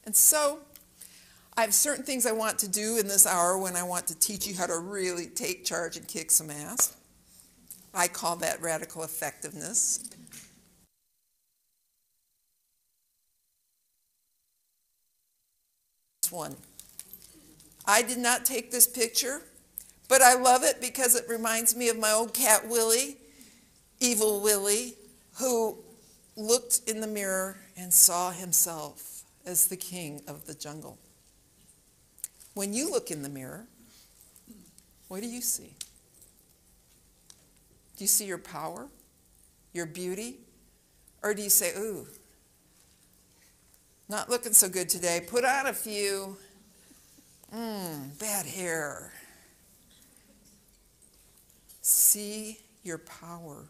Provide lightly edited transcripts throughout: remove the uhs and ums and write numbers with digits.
And so I have certain things I want to do in this hour when I want to teach you how to really take charge and kick some ass. I call that radical effectiveness. One. I did not take this picture, but I love it because it reminds me of my old cat Willie, Evil Willie, who looked in the mirror and saw himself as the king of the jungle. When you look in the mirror, what do you see? Do you see your power, your beauty, or do you say, ooh, not looking so good today, put on a few, bad hair. See your power,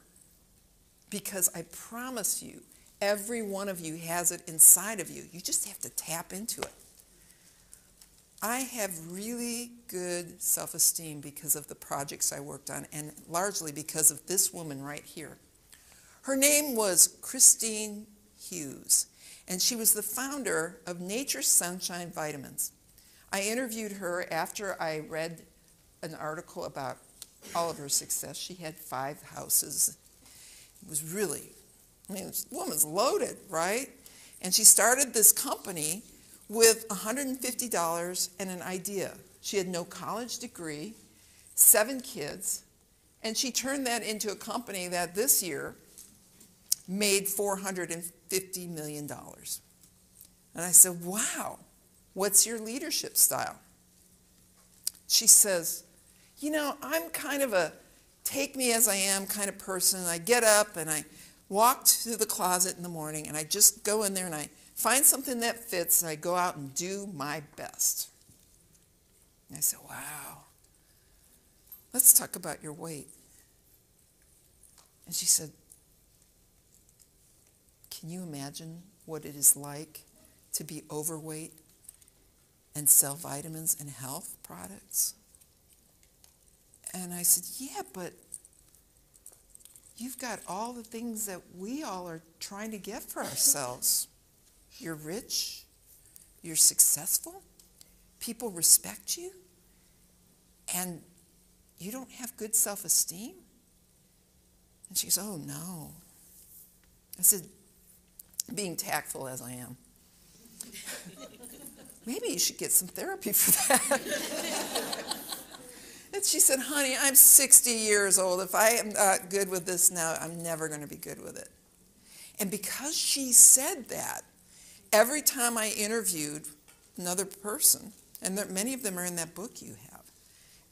because I promise you, every one of you has it inside of you. You just have to tap into it. I have really good self-esteem because of the projects I worked on, and largely because of this woman right here. Her name was Christine Hughes, and she was the founder of Nature's Sunshine Vitamins. I interviewed her after I read an article about all of her success. She had 5 houses. It was really, this woman's loaded, right? And she started this company with $150 and an idea. She had no college degree, 7 kids, and she turned that into a company that this year made $450 million. And I said, wow, what's your leadership style? She says, you know, I'm kind of a take me as I am kind of person. I get up and I walk to the closet in the morning and I just go in there and I find something that fits and I go out and do my best. And I said, wow, let's talk about your weight. And she said, can you imagine what it is like to be overweight and sell vitamins and health products? And I said, yeah, but you've got all the things that we all are trying to get for ourselves. You're rich, you're successful, people respect you, and you don't have good self-esteem? And she goes, oh no. I said, being tactful as I am, maybe you should get some therapy for that. And she said, honey, I'm 60 years old. If I am not good with this now, I'm never going to be good with it. And because she said that, every time I interviewed another person, and many of them are in that book you have,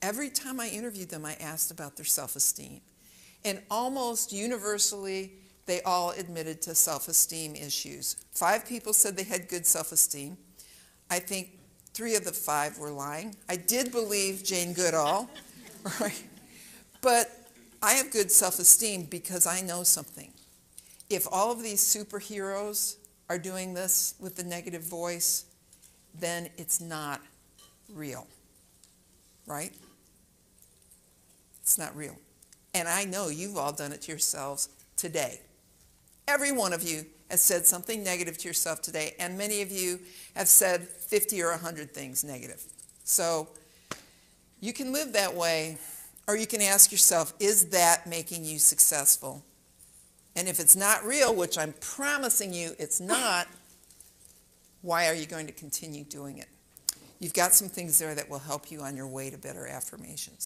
every time I interviewed them, I asked about their self-esteem. And almost universally, they all admitted to self-esteem issues. 5 people said they had good self-esteem. I think 3 of the 5 were lying. I did believe Jane Goodall, right? But I have good self-esteem because I know something. If all of these superheroes are doing this with the negative voice, then it's not real, right? It's not real. And I know you've all done it to yourselves today. Every one of you has said something negative to yourself today, and many of you have said 50 or 100 things negative. So you can live that way, or you can ask yourself, is that making you successful? And if it's not real, which I'm promising you it's not, why are you going to continue doing it? You've got some things there that will help you on your way to better affirmations.